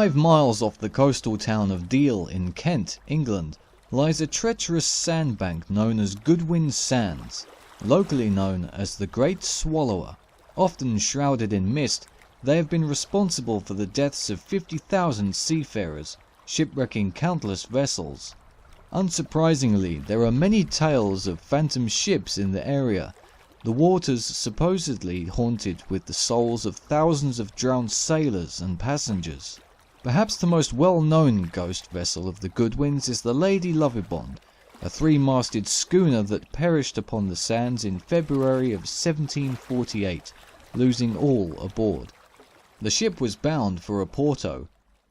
5 miles off the coastal town of Deal in Kent, England, lies a treacherous sandbank known as Goodwin Sands, locally known as the Great Swallower. Often shrouded in mist, they have been responsible for the deaths of 50,000 seafarers, shipwrecking countless vessels. Unsurprisingly, there are many tales of phantom ships in the area, the waters supposedly haunted with the souls of thousands of drowned sailors and passengers. Perhaps the most well-known ghost vessel of the Goodwins is the Lady Lovibond, a 3-masted schooner that perished upon the sands in February of 1748, losing all aboard. The ship was bound for Oporto,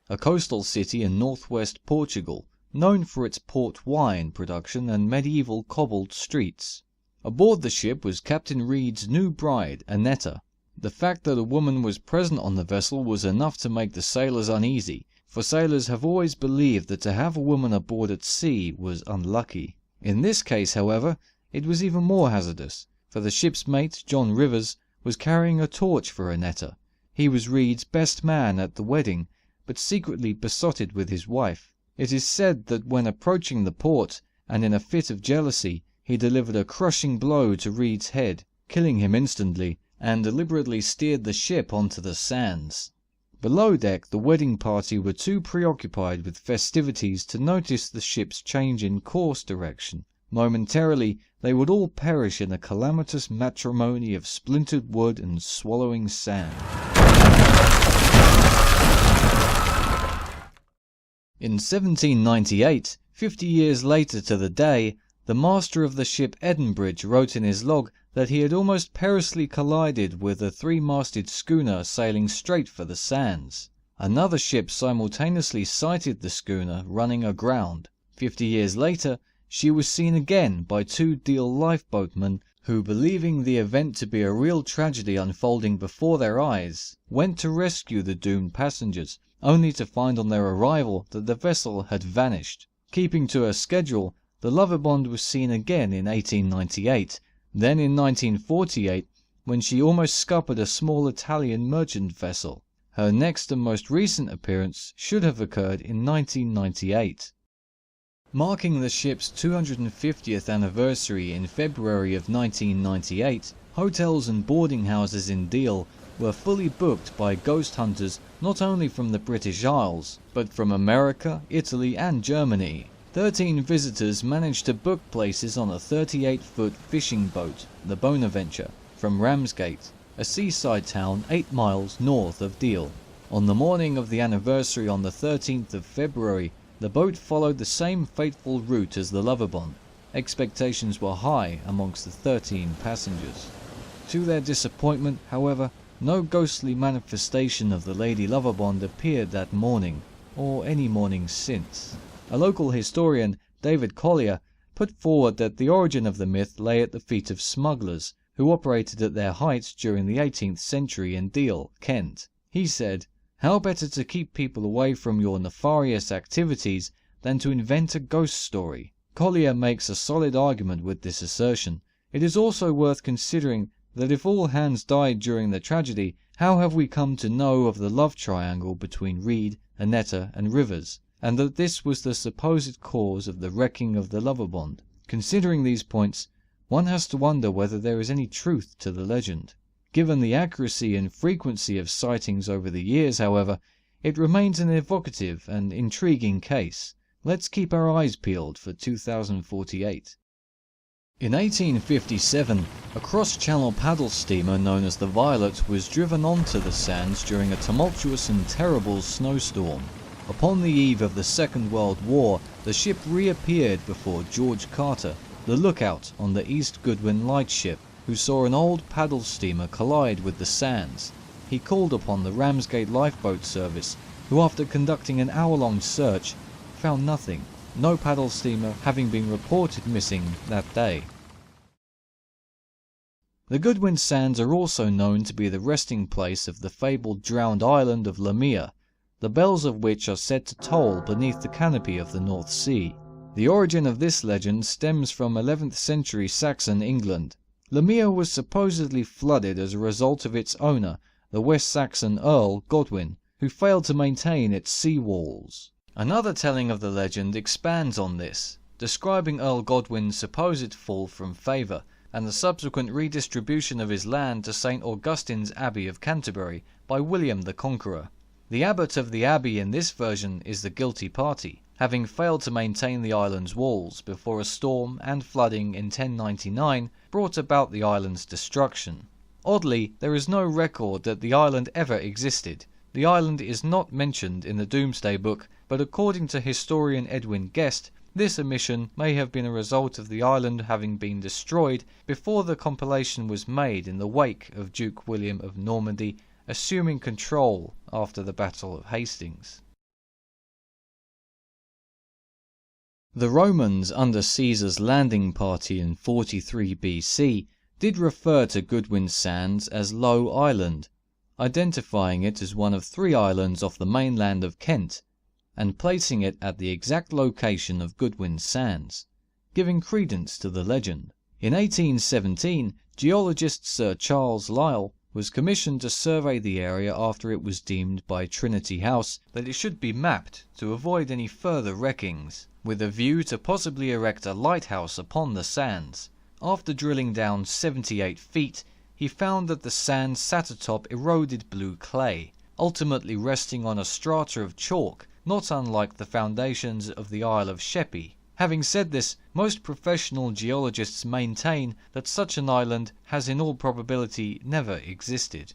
a coastal city in northwest Portugal, known for its port wine production and medieval cobbled streets. Aboard the ship was Captain Reed's new bride, Annetta. The fact that a woman was present on the vessel was enough to make the sailors uneasy, for sailors have always believed that to have a woman aboard at sea was unlucky. In this case, however, it was even more hazardous, for the ship's mate, John Rivers, was carrying a torch for Annetta. He was Reed's best man at the wedding, but secretly besotted with his wife. It is said that when approaching the port, and in a fit of jealousy, he delivered a crushing blow to Reed's head, killing him instantly, and deliberately steered the ship onto the sands. Below deck, the wedding party were too preoccupied with festivities to notice the ship's change in course direction. Momentarily, they would all perish in a calamitous matrimony of splintered wood and swallowing sand. In 1798, 50 years later to the day, the master of the ship Edinburgh wrote in his log that he had almost perilously collided with a 3-masted schooner sailing straight for the sands. Another ship simultaneously sighted the schooner running aground. 50 years later, she was seen again by 2 Deal lifeboatmen who, believing the event to be a real tragedy unfolding before their eyes, went to rescue the doomed passengers, only to find on their arrival that the vessel had vanished. Keeping to her schedule, the Lovibond was seen again in 1898, then in 1948, when she almost scuppered a small Italian merchant vessel. Her next and most recent appearance should have occurred in 1998. Marking the ship's 250th anniversary in February of 1998, hotels and boarding houses in Deal were fully booked by ghost hunters not only from the British Isles, but from America, Italy and Germany. 13 visitors managed to book places on a 38-foot fishing boat, the Bonaventure, from Ramsgate, a seaside town 8 miles north of Deal. On the morning of the anniversary on the 13th of February, the boat followed the same fateful route as the Lovibond. Expectations were high amongst the 13 passengers. To their disappointment, however, no ghostly manifestation of the Lady Lovibond appeared that morning, or any morning since. A local historian, David Collier, put forward that the origin of the myth lay at the feet of smugglers, who operated at their height during the 18th century in Deal, Kent. He said, "How better to keep people away from your nefarious activities than to invent a ghost story?" Collier makes a solid argument with this assertion. It is also worth considering that if all hands died during the tragedy, how have we come to know of the love triangle between Reed, Annetta and Rivers, and that this was the supposed cause of the wrecking of the Lovibond? Considering these points, one has to wonder whether there is any truth to the legend. Given the accuracy and frequency of sightings over the years, however, it remains an evocative and intriguing case. Let's keep our eyes peeled for 2048. In 1857, a cross-channel paddle steamer known as the Violet was driven onto the sands during a tumultuous and terrible snowstorm. Upon the eve of the Second World War, the ship reappeared before George Carter, the lookout on the East Goodwin lightship, who saw an old paddle steamer collide with the sands. He called upon the Ramsgate lifeboat service, who after conducting an hour-long search, found nothing, no paddle steamer having been reported missing that day. The Goodwin Sands are also known to be the resting place of the fabled drowned island of Lemire, the bells of which are said to toll beneath the canopy of the North Sea. The origin of this legend stems from 11th century Saxon England. Lemire was supposedly flooded as a result of its owner, the West Saxon Earl Goodwin, who failed to maintain its sea walls. Another telling of the legend expands on this, describing Earl Godwin's supposed fall from favour and the subsequent redistribution of his land to St. Augustine's Abbey of Canterbury by William the Conqueror. The abbot of the abbey in this version is the guilty party, having failed to maintain the island's walls before a storm and flooding in 1099 brought about the island's destruction. Oddly, there is no record that the island ever existed. The island is not mentioned in the Doomsday Book, but according to historian Edwin Guest, this omission may have been a result of the island having been destroyed before the compilation was made in the wake of Duke William of Normandy assuming control after the Battle of Hastings. The Romans under Caesar's landing party in 43 BC did refer to Goodwin Sands as Low Island, identifying it as one of 3 islands off the mainland of Kent, and placing it at the exact location of Goodwin Sands, giving credence to the legend. In 1817, geologist Sir Charles Lyell was commissioned to survey the area after it was deemed by Trinity House that it should be mapped to avoid any further wreckings, with a view to possibly erect a lighthouse upon the sands. After drilling down 78 feet, he found that the sands sat atop eroded blue clay, ultimately resting on a strata of chalk, not unlike the foundations of the Isle of Sheppey. Having said this, most professional geologists maintain that such an island has in all probability never existed.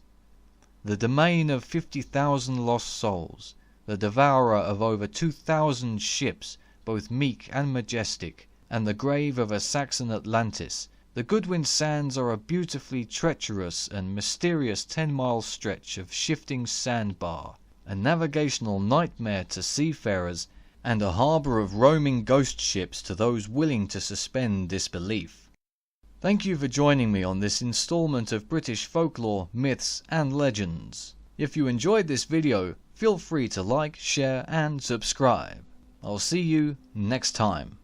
The domain of 50,000 lost souls, the devourer of over 2,000 ships, both meek and majestic, and the grave of a Saxon Atlantis, the Goodwin Sands are a beautifully treacherous and mysterious 10-mile stretch of shifting sandbar, a navigational nightmare to seafarers, and a harbour of roaming ghost ships to those willing to suspend disbelief. Thank you for joining me on this installment of British folklore, myths and legends. If you enjoyed this video, feel free to like, share and subscribe. I'll see you next time.